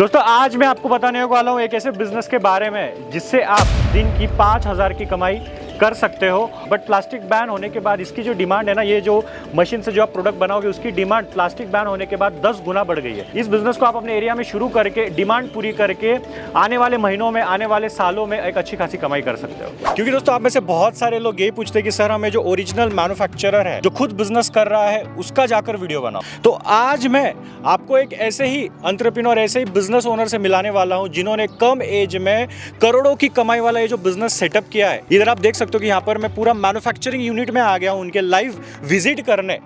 दोस्तों आज मैं आपको बताने वाला हूँ एक ऐसे बिजनेस के बारे में जिससे आप दिन की 5,000 की कमाई कर सकते हो। बट प्लास्टिक बैन होने के बाद इसकी जो डिमांड है ना, ये जो मशीन से जो आप प्रोडक्ट बनाओगे उसकी डिमांड प्लास्टिक बैन होने के बाद 10 गुना बढ़ गई है। इस बिजनेस को आप अपने एरिया में शुरू करके डिमांड पूरी करके आने वाले महीनों में, आने वाले सालों में एक अच्छी खासी कमाई कर सकते हो। क्योंकि दोस्तों आप में से बहुत सारे लोग यही पूछते हैं कि सर हमें जो ओरिजिनल मैन्युफैक्चरर है, जो खुद बिजनेस कर रहा है, उसका जाकर वीडियो बनाओ। तो आज मैं आपको एक ऐसे ही एंटरप्रेन्योर, ऐसे ही बिजनेस ओनर से मिलाने वाला हूं जिन्होंने कम एज में करोड़ों की कमाई वाला ये जो बिजनेस सेटअप किया है। इधर आप देख सकते हो कि यहाँ पर मैं पूरा मैन्युफैक्चरिंग यूनिट में आ गया हूं उनके लाइव विजिट करने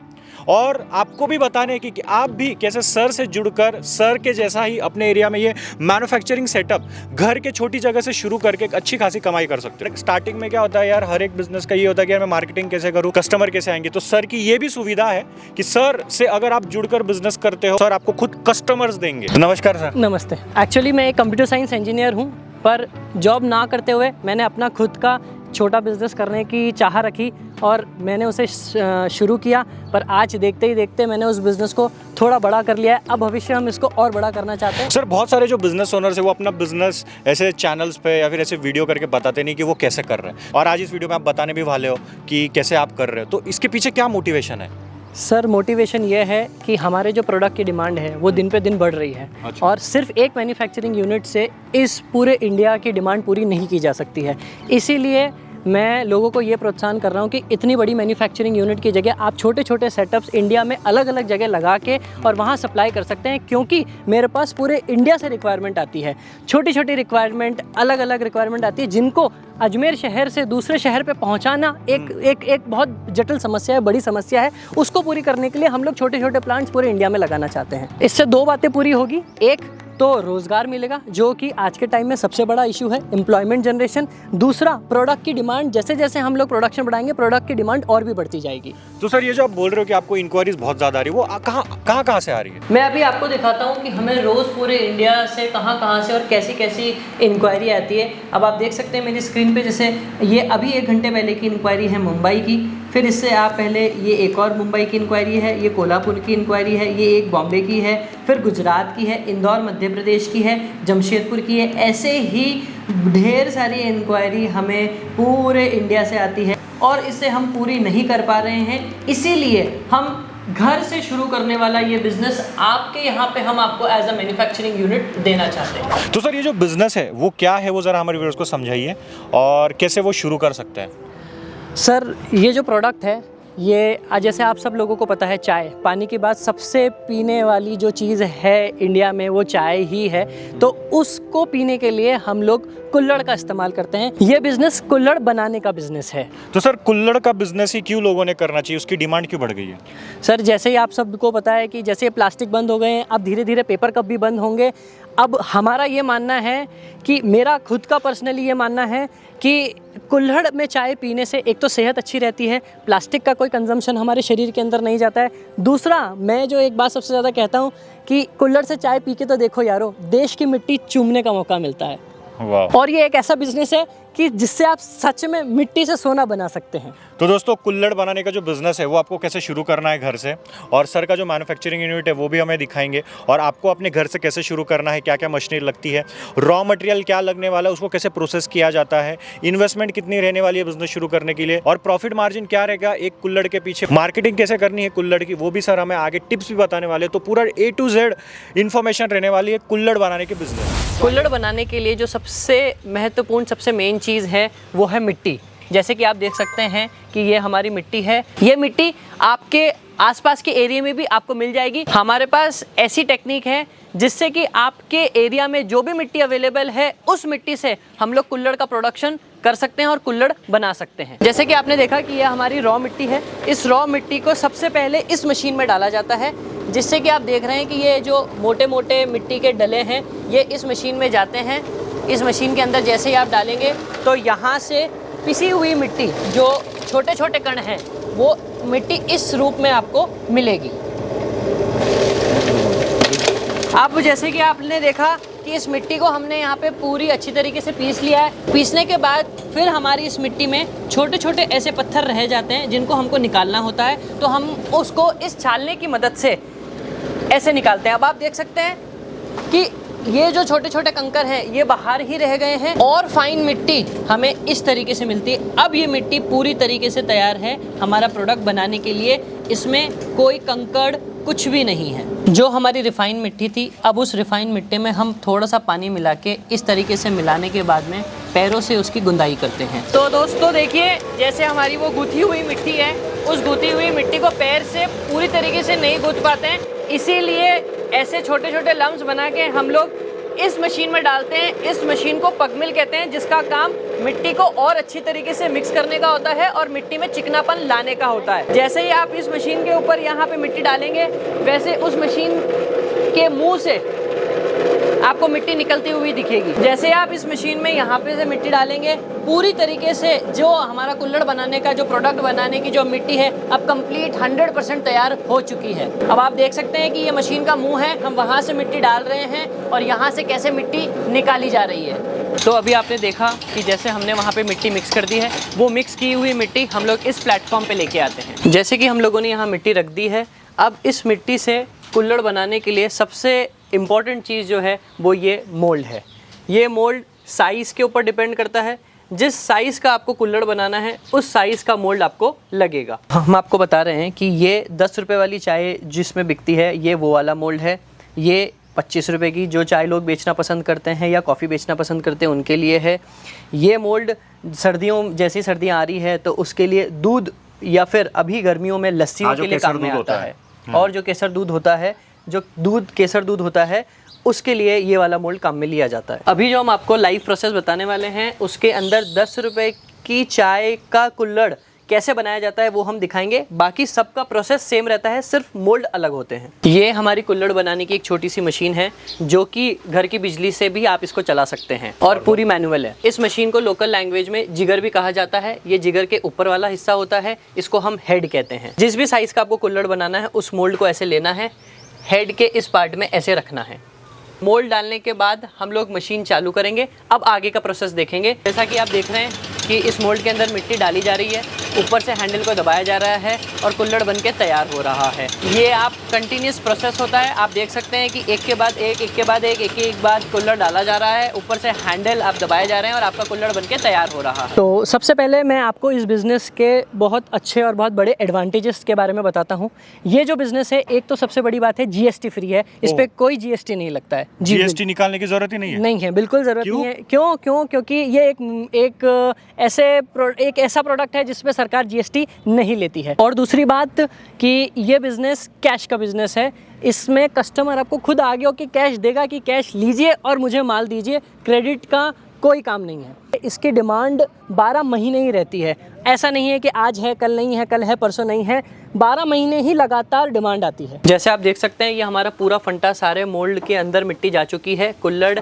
और आपको भी बताने की कि आप भी कैसे सर से जुड़कर सर के जैसा ही अपने एरिया में ये मैन्युफैक्चरिंग सेटअप घर के छोटी जगह से शुरू करके एक अच्छी खासी कमाई कर सकते हैं। स्टार्टिंग में क्या होता है यार, हर एक बिजनेस का ये होता है कि यार मैं मार्केटिंग कैसे करूँ, कस्टमर कैसे आएंगे। तो सर की ये भी सुविधा है कि सर से अगर आप जुड़कर बिजनेस करते हो, सर आपको खुद कस्टमर्स देंगे। नमस्कार सर। नमस्ते। एक्चुअली मैं एक कंप्यूटर साइंस इंजीनियर हूँ, पर जॉब ना करते हुए मैंने अपना खुद का छोटा बिजनेस करने की चाह रखी और मैंने उसे शुरू किया। पर आज देखते ही देखते मैंने उस बिज़नेस को थोड़ा बड़ा कर लिया है। अब भविष्य हम इसको और बड़ा करना चाहते हैं। सर बहुत सारे जो बिजनेस ओनर्स है वो अपना बिजनेस ऐसे चैनल्स पे या फिर ऐसे वीडियो करके बताते नहीं कि वो कैसे कर रहे हैं, और आज इस वीडियो में आप बताने भी वाले हो कि कैसे आप कर रहे हो। तो इसके पीछे क्या मोटिवेशन है? सर मोटिवेशन ये है कि हमारे जो प्रोडक्ट की डिमांड है वो दिन पे दिन बढ़ रही है। अच्छा। और सिर्फ एक मैन्युफैक्चरिंग यूनिट से इस पूरे इंडिया की डिमांड पूरी नहीं की जा सकती है। इसीलिए मैं लोगों को ये प्रोत्साहन कर रहा हूँ कि इतनी बड़ी मैन्युफैक्चरिंग यूनिट की जगह आप छोटे छोटे सेटअप्स इंडिया में अलग अलग जगह लगा के और वहाँ सप्लाई कर सकते हैं। क्योंकि मेरे पास पूरे इंडिया से रिक्वायरमेंट आती है, छोटी छोटी रिक्वायरमेंट, अलग अलग रिक्वायरमेंट आती है, जिनको अजमेर शहर से दूसरे शहर पे पहुंचाना एक बहुत जटिल समस्या है, बड़ी समस्या है। उसको पूरी करने के लिए हम लोग छोटे छोटे प्लांट्स पूरे इंडिया में लगाना चाहते हैं। इससे दो बातें पूरी होगी। एक तो रोज़गार मिलेगा, जो कि आज के टाइम में सबसे बड़ा इशू है, एम्प्लॉयमेंट जनरेशन। दूसरा, प्रोडक्ट की डिमांड, जैसे जैसे हम लोग प्रोडक्शन बढ़ाएंगे प्रोडक्ट की डिमांड और भी बढ़ती जाएगी। तो सर ये जो आप बोल रहे हो कि आपको इंक्वायरीज बहुत ज़्यादा आ रही है, वो कहाँ से आ रही है? मैं अभी आपको दिखाता हूँ कि हमें रोज़ पूरे इंडिया से कहाँ से और कैसी कैसी इंक्वायरी आती है। अब आप देख सकते हैं मेरी स्क्रीन पे, जैसे ये अभी 1 घंटे पहले की इंक्वायरी है मुंबई की, फिर इससे आप पहले ये एक और मुंबई की इंक्वायरी है, ये कोल्हापुर की इंक्वायरी है, ये एक बॉम्बे की है, फिर गुजरात की है, इंदौर मध्य प्रदेश की है, जमशेदपुर की है। ऐसे ही ढेर सारी इंक्वायरी हमें पूरे इंडिया से आती है और इसे हम पूरी नहीं कर पा रहे हैं। इसीलिए हम घर से शुरू करने वाला ये बिजनेस आपके यहाँ पे हम आपको एज अ मैन्युफैक्चरिंग यूनिट देना चाहते हैं। तो सर ये जो बिजनेस है वो क्या है, वो ज़रा हमारे व्यूअर्स को समझाइए और कैसे वो शुरू कर सकते हैं। सर ये जो प्रोडक्ट है, ये जैसे आप सब लोगों को पता है, चाय, पानी के बाद सबसे पीने वाली जो चीज़ है इंडिया में वो चाय ही है। तो उसको पीने के लिए हम लोग कुल्हड़ का इस्तेमाल करते हैं। ये बिज़नेस कुल्हड़ बनाने का बिज़नेस है। तो सर कुल्हड़ का बिजनेस ही क्यों लोगों ने करना चाहिए, उसकी डिमांड क्यों बढ़ गई है? सर जैसे ही आप सबको पता है कि जैसे प्लास्टिक बंद हो गए हैं, अब धीरे धीरे पेपर कप भी बंद होंगे। अब हमारा ये मानना है कि मेरा खुद का पर्सनली ये मानना है कि कुल्हड़ में चाय पीने से एक तो सेहत अच्छी रहती है, प्लास्टिक का कोई कंजम्पशन हमारे शरीर के अंदर नहीं जाता है। दूसरा, मैं जो एक बात सबसे ज़्यादा कहता हूँ कि कुल्हड़ से चाय पी के तो देखो यारो, देश की मिट्टी चूमने का मौका मिलता है। वाह। और ये एक ऐसा बिजनेस है कि जिससे आप सच में मिट्टी से सोना बना सकते हैं। तो दोस्तों कुल्हड़ बनाने का जो बिजनेस है वो आपको कैसे शुरू करना है घर से, और सर का जो मैन्युफैक्चरिंग यूनिट है वो भी हमें दिखाएंगे, और आपको अपने घर से कैसे शुरू करना है, क्या क्या मशीनरी लगती है, रॉ मटेरियल क्या लगने वाला है, उसको कैसे प्रोसेस किया जाता है, इन्वेस्टमेंट कितनी रहने वाली है बिजनेस शुरू करने के लिए, और प्रॉफिट मार्जिन क्या रहेगा एक कुल्हड़ के पीछे, मार्केटिंग कैसे करनी है कुल्हड़ की, वो भी सर हमें आगे टिप्स भी बताने वाले। तो पूरा A to Z इन्फॉर्मेशन रहने वाली है कुल्हड़ बनाने के बिजनेस। कुल्हड़ बनाने के लिए जो सबसे महत्वपूर्ण, सबसे मेन चीज़ है वो है मिट्टी। जैसे कि आप देख सकते हैं कि ये हमारी मिट्टी है। ये मिट्टी आपके आसपास के एरिया में भी आपको मिल जाएगी। हमारे पास ऐसी टेक्निक है जिससे कि आपके एरिया में जो भी मिट्टी अवेलेबल है उस मिट्टी से हम लोग कुल्हड़ का प्रोडक्शन कर सकते हैं और कुल्हड़ बना सकते हैं। जैसे कि आपने देखा कि ये हमारी रॉ मिट्टी है। इस रॉ मिट्टी को सबसे पहले इस मशीन में डाला जाता है, जिससे कि आप देख रहे हैं कि ये जो मोटे मोटे मिट्टी के डले हैं ये इस मशीन में जाते हैं। इस मशीन के अंदर जैसे ही आप डालेंगे तो यहाँ से पिसी हुई मिट्टी, जो छोटे छोटे कण हैं, वो मिट्टी इस रूप में आपको मिलेगी। अब जैसे कि आपने देखा कि इस मिट्टी को हमने यहाँ पे पूरी अच्छी तरीके से पीस लिया है। पीसने के बाद फिर हमारी इस मिट्टी में छोटे छोटे ऐसे पत्थर रह जाते हैं जिनको हमको निकालना होता है। तो हम उसको इस छालने की मदद से ऐसे निकालते हैं। अब आप देख सकते हैं कि ये जो छोटे छोटे कंकर हैं ये बाहर ही रह गए हैं और फाइन मिट्टी हमें इस तरीके से मिलती है। अब ये मिट्टी पूरी तरीके से तैयार है हमारा प्रोडक्ट बनाने के लिए। इसमें कोई कंकड़ कुछ भी नहीं है। जो हमारी रिफाइन मिट्टी थी, अब उस रिफाइन मिट्टी में हम थोड़ा सा पानी मिला के इस तरीके से मिलाने के बाद में पैरों से उसकी गुंदाई करते हैं। तो दोस्तों देखिए, जैसे हमारी वो गुथी हुई मिट्टी है, उस गुथी हुई मिट्टी को पैर से पूरी तरीके से नहीं गूंथ पाते हैं, इसीलिए ऐसे छोटे छोटे लम्स बना के हम लोग इस मशीन में डालते हैं। इस मशीन को पगमिल कहते हैं, जिसका काम मिट्टी को और अच्छी तरीके से मिक्स करने का होता है और मिट्टी में चिकनापन लाने का होता है। जैसे ही आप इस मशीन के ऊपर यहाँ पे मिट्टी डालेंगे, वैसे उस मशीन के मुंह से आपको मिट्टी निकलती हुई दिखेगी। जैसे आप इस मशीन में यहाँ पे से मिट्टी डालेंगे, पूरी तरीके से जो हमारा कुल्हड़ बनाने का, जो प्रोडक्ट बनाने की जो मिट्टी है, अब कंप्लीट 100% तैयार हो चुकी है। अब आप देख सकते हैं कि ये मशीन का मुंह है, हम वहाँ से मिट्टी डाल रहे हैं और यहाँ से कैसे मिट्टी निकाली जा रही है। तो अभी आपने देखा कि जैसे हमने वहाँ पे मिट्टी मिक्स कर दी है, वो मिक्स की हुई मिट्टी हम लोग इस प्लेटफॉर्म पे लेके आते हैं। जैसे कि हम लोगों ने यहाँ मिट्टी रख दी है, अब इस मिट्टी से कुल्हड़ बनाने के लिए सबसे इम्पॉर्टेंट चीज़ जो है वो ये मोल्ड है। ये मोल्ड साइज़ के ऊपर डिपेंड करता है। जिस साइज़ का आपको कुल्हड़ बनाना है उस साइज़ का मोल्ड आपको लगेगा। हम आपको बता रहे हैं कि ये 10 रुपये वाली चाय जिसमें बिकती है, ये वो वाला मोल्ड है। ये 25 रुपये की जो चाय लोग बेचना पसंद करते हैं या कॉफ़ी बेचना पसंद करते हैं उनके लिए है। ये मोल्ड सर्दियों, जैसी सर्दियाँ आ रही है तो उसके लिए दूध या फिर अभी गर्मियों में लस्सियों के लिए काम में आता है। और जो केसर दूध होता है, जो केसर दूध होता है, उसके लिए ये वाला मोल्ड काम में लिया जाता है। अभी जो हम आपको लाइव प्रोसेस बताने वाले हैं, उसके अंदर 10 रुपये की चाय का कुल्हड़ कैसे बनाया जाता है वो हम दिखाएंगे। बाकी सबका प्रोसेस सेम रहता है, सिर्फ मोल्ड अलग होते हैं। ये हमारी कुल्हड़ बनाने की एक छोटी सी मशीन है, जो कि घर की बिजली से भी आप इसको चला सकते हैं और पूरी मैनुअल है। इस मशीन को लोकल लैंग्वेज में जिगर भी कहा जाता है। ये जिगर के ऊपर वाला हिस्सा होता है, इसको हम हेड कहते हैं। जिस भी साइज़ का आपको कुल्हड़ बनाना है, उस मोल्ड को ऐसे लेना है, हेड के इस पार्ट में ऐसे रखना है। मोल्ड डालने के बाद हम लोग मशीन चालू करेंगे। अब आगे का प्रोसेस देखेंगे। जैसा कि आप देख रहे हैं कि इस मोल्ड के अंदर मिट्टी डाली जा रही है, ऊपर से हैंडल को दबाया जा रहा है और कुल्हड़ बनके तैयार हो रहा है। ये आप कंटिन्यूस प्रोसेस होता है। आप देख सकते हैं कि एक के बाद एक के बाद एक बाद कुल्हड़ डाला जा रहा है, ऊपर से हैंडल आप दबाए जा रहे हैं और आपका कुल्हड़ बनके तैयार हो रहा है। तो सबसे पहले मैं आपको इस बिज़नेस के बहुत अच्छे और बहुत बड़े एडवांटेजेस के बारे में बताता हूँ। ये जो बिज़नेस है, एक तो सबसे बड़ी बात है GST फ्री है। इस पर कोई GST नहीं लगता है। GST निकालने की जरूरत ही नहीं है? नहीं है, बिल्कुल ज़रूरत नहीं है। क्योंकि ये एक ऐसा प्रोडक्ट है जिसपे सरकार GST नहीं लेती है। और दूसरी बात कि ये बिज़नेस कैश का बिज़नेस है। इसमें कस्टमर आपको खुद आगे होकर कैश देगा कि कैश लीजिए और मुझे माल दीजिए। क्रेडिट का कोई काम नहीं है। इसकी डिमांड 12 महीने ही रहती है। ऐसा नहीं है कि आज है कल नहीं है, कल है परसों नहीं है, 12 महीने ही लगातार डिमांड आती है। जैसे आप देख सकते हैं, ये हमारा पूरा फंटा सारे मोल्ड के अंदर मिट्टी जा चुकी है, कुल्हड़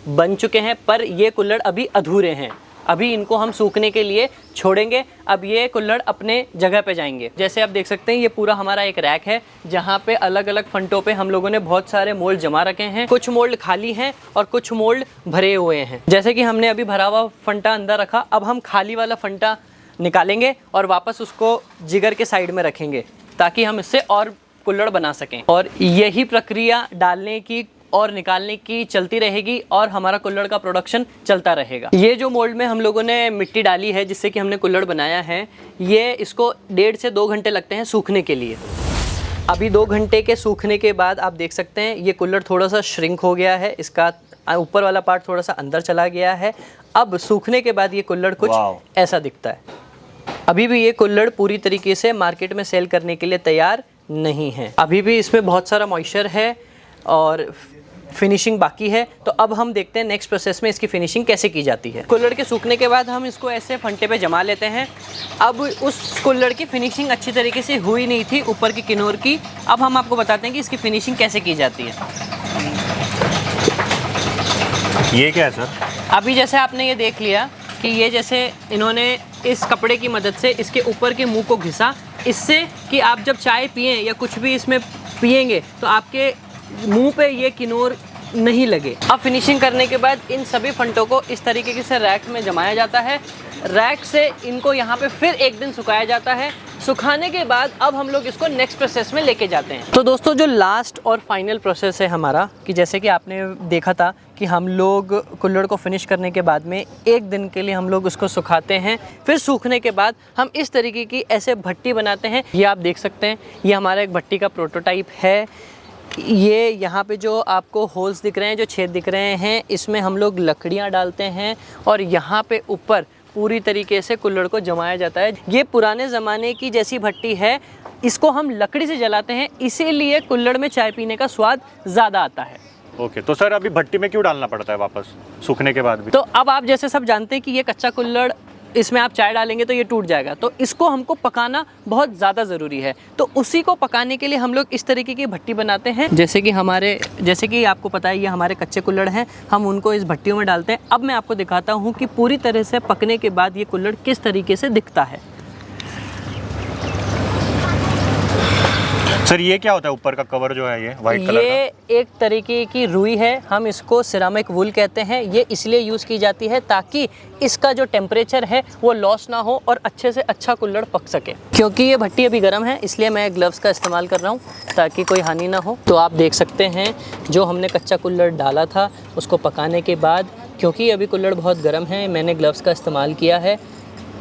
बन चुके हैं, पर ये कुल्हड़ अभी अधूरे हैं। अभी इनको हम सूखने के लिए छोड़ेंगे। अब ये कुल्हड़ अपने जगह पे जाएंगे। जैसे आप देख सकते हैं, ये पूरा हमारा एक रैक है, जहाँ पे अलग अलग फंटों पे हम लोगों ने बहुत सारे मोल्ड जमा रखे हैं। कुछ मोल्ड खाली हैं और कुछ मोल्ड भरे हुए हैं। जैसे कि हमने अभी भरा हुआ फंटा अंदर रखा, अब हम खाली वाला फंटा निकालेंगे और वापस उसको जिगर के साइड में रखेंगे, ताकि हम इससे और कुल्हड़ बना सकें। और यही प्रक्रिया डालने की और निकालने की चलती रहेगी और हमारा कुल्हड़ का प्रोडक्शन चलता रहेगा। ये जो मोल्ड में हम लोगों ने मिट्टी डाली है, जिससे कि हमने कुल्हड़ बनाया है, ये इसको 1.5 से 2 घंटे लगते हैं सूखने के लिए। अभी 2 घंटे के सूखने के बाद आप देख सकते हैं, ये कुल्हड़ थोड़ा सा श्रिंक हो गया है, इसका ऊपर वाला पार्ट थोड़ा सा अंदर चला गया है। अब सूखने के बाद ये कुल्हड़ कुछ ऐसा दिखता है। अभी भी ये कुल्हड़ पूरी तरीके से मार्केट में सेल करने के लिए तैयार नहीं है। अभी भी इसमें बहुत सारा मॉइस्चर है और फिनिशिंग बाकी है। तो अब हम देखते हैं नेक्स्ट प्रोसेस में इसकी फिनिशिंग कैसे की जाती है। कुल्हड़ के सूखने के बाद हम इसको ऐसे फंटे पे जमा लेते हैं। अब उस कुल्हड़ की फिनिशिंग अच्छी तरीके से हुई नहीं थी ऊपर की किनोर की। अब हम आपको बताते हैं कि इसकी फिनिशिंग कैसे की जाती है। ये क्या है सर? अभी जैसे आपने ये देख लिया कि ये जैसे इन्होंने इस कपड़े की मदद से इसके ऊपर के मुंह को घिसा, इससे कि आप जब चाय पिएं या कुछ भी इसमें पिएंगे तो आपके मुंह पे ये किनोर नहीं लगे। अब फिनिशिंग करने के बाद इन सभी फंटों को इस तरीके से रैक में जमाया जाता है। रैक से इनको यहाँ पे फिर एक दिन सुखाया जाता है। सुखाने के बाद अब हम लोग इसको नेक्स्ट प्रोसेस में लेके जाते हैं। तो दोस्तों जो लास्ट और फाइनल प्रोसेस है हमारा, कि जैसे कि आपने देखा था कि हम लोग कुल्हड़ को फिनिश करने के बाद में एक दिन के लिए हम लोग उसको सुखाते हैं, फिर सूखने के बाद हम इस तरीके की ऐसे भट्टी बनाते हैं। ये आप देख सकते हैं, ये हमारा एक भट्टी का प्रोटोटाइप है। ये यहाँ पे जो आपको होल्स दिख रहे हैं, जो छेद दिख रहे हैं, इसमें हम लोग लकड़ियाँ डालते हैं और यहाँ पे ऊपर पूरी तरीके से कुल्हड़ को जमाया जाता है। ये पुराने ज़माने की जैसी भट्टी है, इसको हम लकड़ी से जलाते हैं, इसीलिए कुल्हड़ में चाय पीने का स्वाद ज़्यादा आता है। ओके, तो सर अभी भट्टी में क्यों डालना पड़ता है वापस सूखने के बाद भी? तो अब आप जैसे सब जानते हैं कि ये कच्चा कुल्हड़, इसमें आप चाय डालेंगे तो ये टूट जाएगा, तो इसको हमको पकाना बहुत ज़्यादा ज़रूरी है। तो उसी को पकाने के लिए हम लोग इस तरीके की भट्टी बनाते हैं। जैसे कि आपको पता है ये हमारे कच्चे कुल्हड़ हैं, हम उनको इस भट्टियों में डालते हैं। अब मैं आपको दिखाता हूँ कि पूरी तरह से पकने के बाद ये कुल्हड़ किस तरीके से दिखता है। सर ये क्या होता है ऊपर का कवर जो है, ये वाइट कलर का? ये एक तरीके की रुई है, हम इसको सिरामिक वूल कहते हैं। ये इसलिए यूज़ की जाती है ताकि इसका जो टेम्परेचर है वो लॉस ना हो और अच्छे से अच्छा कुल्हड़ पक सके। क्योंकि ये भट्टी अभी गर्म है, इसलिए मैं ग्लव्स का इस्तेमाल कर रहा हूँ ताकि कोई हानि ना हो। तो आप देख सकते हैं जो हमने कच्चा कुल्हड़ डाला था उसको पकाने के बाद, क्योंकि अभी कुल्हड़ बहुत गर्म है, मैंने ग्लव्स का इस्तेमाल किया है।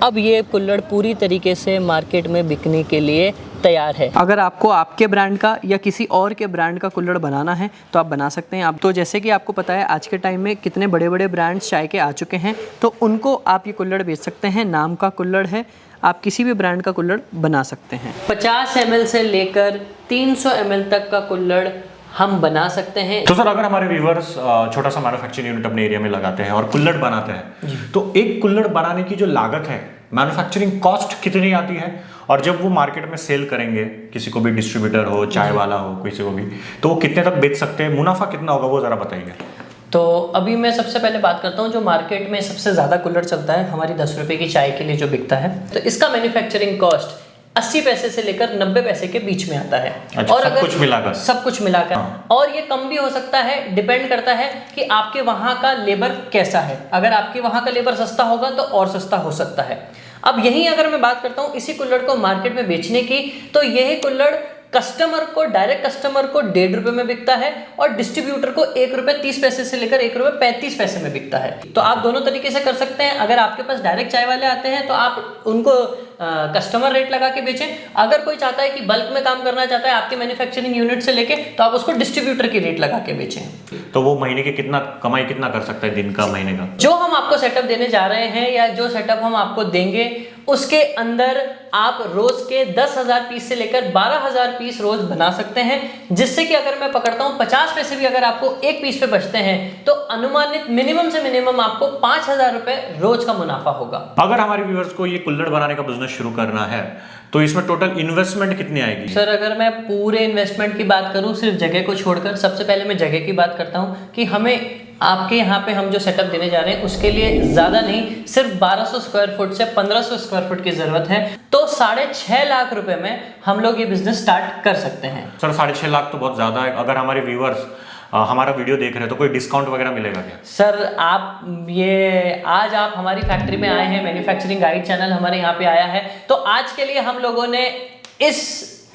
अब ये कुल्हड़ पूरी तरीके से मार्केट में बिकने के लिए तैयार है। अगर आपको आपके ब्रांड का या किसी और के ब्रांड का कुल्हड़ बनाना है तो आप बना सकते हैं। आप तो जैसे कि आपको पता है आज के टाइम में कितने बड़े बड़े ब्रांड्स चाय के आ चुके हैं, तो उनको आप ये कुल्हड़ बेच सकते हैं। नाम का कुल्हड़ है, आप किसी भी ब्रांड का कुल्हड़ बना सकते हैं। 50 ml से लेकर 300 ml तक का कुल्हड़ हम बना सकते हैं। तो सर अगर हमारे व्यूवर्स छोटा सा मैन्युफैक्चरिंग यूनिट अपने एरिया में लगाते हैं और कुल्हड़ बनाते हैं, तो एक कुल्हड़ बनाने की जो लागत है, मैन्युफैक्चरिंग कॉस्ट कितनी आती है, और जब वो मार्केट में सेल करेंगे, किसी को भी डिस्ट्रीब्यूटर हो, चाय वाला हो, किसी को भी, तो वो कितने तक बेच सकते हैं, मुनाफा कितना होगा, वो ज़रा बताइए। तो अभी मैं सबसे पहले बात करता हूँ जो मार्केट में सबसे ज़्यादा कुल्हड़ चलता है, हमारी 10 रुपये की चाय के लिए जो बिकता है, तो इसका मैन्युफैक्चरिंग कॉस्ट 80 पैसे से लेकर 90 पैसे के बीच में आता है। अच्छा, और सब कुछ मिलाकर? सब कुछ मिलाकर। हाँ। और ये कम भी हो सकता है, डिपेंड करता है कि आपके वहाँ का लेबर कैसा है। अगर आपके वहाँ का लेबर सस्ता होगा तो और सस्ता हो सकता है। अब यहीं अगर मैं बात करता हूँ इसी कुल्हड़ को मार्केट में बेचने की, तो यही कुल्हड़ कस्टमर को, डायरेक्ट कस्टमर को 1.5 रुपये में बिकता है और डिस्ट्रीब्यूटर को 1 रुपये 30 पैसे से लेकर 1 रुपये 35 पैसे में बिकता है। तो आप दोनों तरीके से कर सकते हैं। अगर आपके पास डायरेक्ट चाय वाले आते हैं तो आप उनको कस्टमर रेट लगा के बेचें। अगर कोई चाहता है कि बल्क में काम करना चाहता है आपके मैन्युफैक्चरिंग यूनिट से लेके, तो आप उसको डिस्ट्रीब्यूटर की रेट लगा के बेचें। तो वो महीने के कमाई कितना कर सकता है, दिन का, महीने का? जो हम आपको सेटअप देने जा रहे हैं या जो सेटअप हम आपको देंगे उसके अंदर आप रोज के 10,000 पीस से लेकर 12,000 पीस रोज बना सकते हैं, जिससे कि अगर मैं पकड़ता हूं 50 पैसे भी अगर आपको एक पीस पे बचते हैं तो अनुमानित मिनिमम से मिनिमम आपको 5,000 रुपए रोज का मुनाफा होगा। अगर हमारे व्यूअर्स को ये कुल्हड़ बनाने का बिजनेस शुरू करना है तो इसमें टोटल इन्वेस्टमेंट कितनी आएगी? सर अगर मैं पूरे इन्वेस्टमेंट की बात करूं सिर्फ जगह को छोड़कर, सबसे पहले मैं जगह की बात करता हूं कि हमें आपके यहाँ पे हम जो सेटअप देने जा रहे हैं उसके लिए ज़्यादा नहीं, सिर्फ 1200 स्क्वायर फुट से 1500 स्क्वायर फुट की ज़रूरत है। तो 6.5 लाख रुपए में हम लोग ये बिजनेस स्टार्ट कर सकते हैं। सर 6.5 लाख तो बहुत ज़्यादा है। अगर हमारे व्यूअर्स हमारा वीडियो देख रहे हैं तो कोई डिस्काउंट वगैरह मिलेगा क्या? सर आज आप हमारी फैक्ट्री में आए हैं, मैन्युफैक्चरिंग गाइड चैनल हमारे यहाँ पे आया है, तो आज के लिए हम लोगों ने इस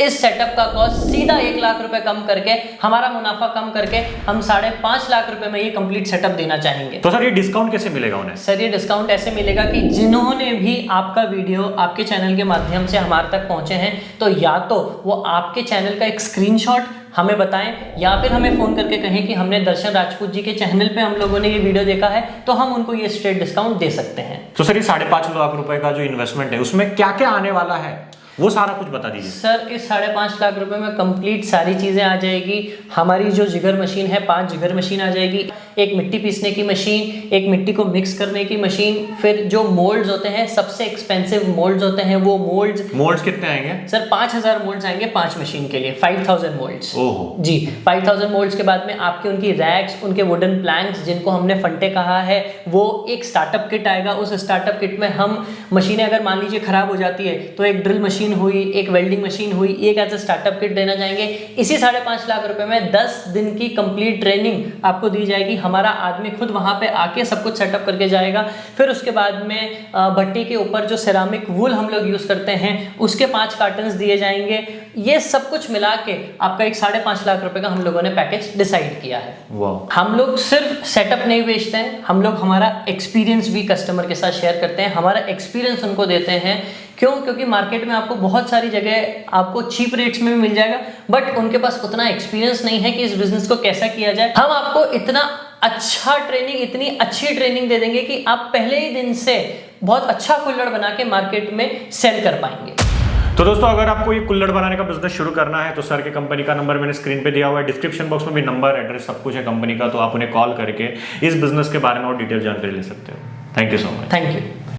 सेटअप का कॉस्ट सीधा 1 लाख रुपए कम करके, हमारा मुनाफा कम करके हम 5.5 लाख रुपए में ये कंप्लीट सेटअप देना चाहेंगे। तो सर ये डिस्काउंट कैसे मिलेगा उन्हें? सर ये डिस्काउंट ऐसे मिलेगा कि जिन्होंने भी आपका वीडियो आपके चैनल के माध्यम से हमारे तक पहुंचे हैं, तो या तो वो आपके चैनल का एक स्क्रीनशॉट हमें बताएं या फिर हमें फ़ोन करके कहें कि हमने दर्शन राजपूत जी के चैनल पे हम लोगों ने ये वीडियो देखा है, तो हम उनको ये स्ट्रेट डिस्काउंट दे सकते हैं। तो सर ये 5.5 लाख रुपए का जो इन्वेस्टमेंट है उसमें क्या क्या आने वाला है, वो सारा कुछ बता दीजिए। सर इस 5.5 लाख रुपए में कंप्लीट सारी चीज़ें आ जाएगी। हमारी जो जिगर मशीन है, 5 जिगर मशीन आ जाएगी, एक मिट्टी पीसने की मशीन, एक मिट्टी को मिक्स करने की मशीन, फिर जो मोल्ड्स होते हैं, सबसे एक्सपेंसिव मोल्ड्स होते हैं, वो मोल्ड्स कितने आएंगे? सर 5000 मोल्ड्स आएंगे 5 मशीन के लिए, 5000 मोल्ड्स। ओहो जी, 5000 मोल्ड्स के बाद में आपके उनकी रैक्स, उनके वुडन प्लैंक्स जिनको हमने फंटे कहा है, वो एक स्टार्टअप किट आएगा। उस स्टार्टअप किट में हम मशीनें अगर मान लीजिए खराब हो जाती है तो एक ड्रिल मशीन मशीन हुई, एक वेल्डिंग मशीन हुई, एक एज अ स्टार्टअप किट देना चाहेंगे। इसी 5.5 लाख रुपए में 10 दिन की कंप्लीट ट्रेनिंग आपको दी जाएगी। हमारा आदमी खुद वहां पे आके सब कुछ सेटअप करके जाएगा। फिर उसके बाद में भट्टी के ऊपर जो सेरामिक वूल हम लोग यूज करते हैं उसके 5 कार्टन्स दिए जाएंगे। ये सब कुछ मिला के आपका एक 5.5 लाख रुपए का हम लोगों ने पैकेज डिसाइड किया है। हम लोग सिर्फ सेटअप नहीं बेचते हैं, हम लोग हमारा एक्सपीरियंस भी कस्टमर के साथ शेयर करते हैं, हमारा एक्सपीरियंस उनको देते हैं। क्यों? क्योंकि मार्केट में आपको बहुत सारी जगह आपको चीप रेट्स में भी मिल जाएगा, बट उनके पास उतना एक्सपीरियंस नहीं है कि इस बिजनेस को कैसा किया जाए। हम आपको इतना अच्छा ट्रेनिंग, इतनी अच्छी ट्रेनिंग दे देंगे कि आप पहले ही दिन से बहुत अच्छा कुल्हड़ बना के मार्केट में सेल कर पाएंगे। तो दोस्तों, अगर आपको ये कुल्हड़ बनाने का बिजनेस शुरू करना है तो सर की कंपनी का नंबर मैंने स्क्रीन पे दिया हुआ है, डिस्क्रिप्शन बॉक्स में भी नंबर, एड्रेस सब कुछ है कंपनी का, तो आप उन्हें कॉल करके इस बिजनेस के बारे में और डिटेल जानकारी ले सकते हो। Thank you so much. Thank you.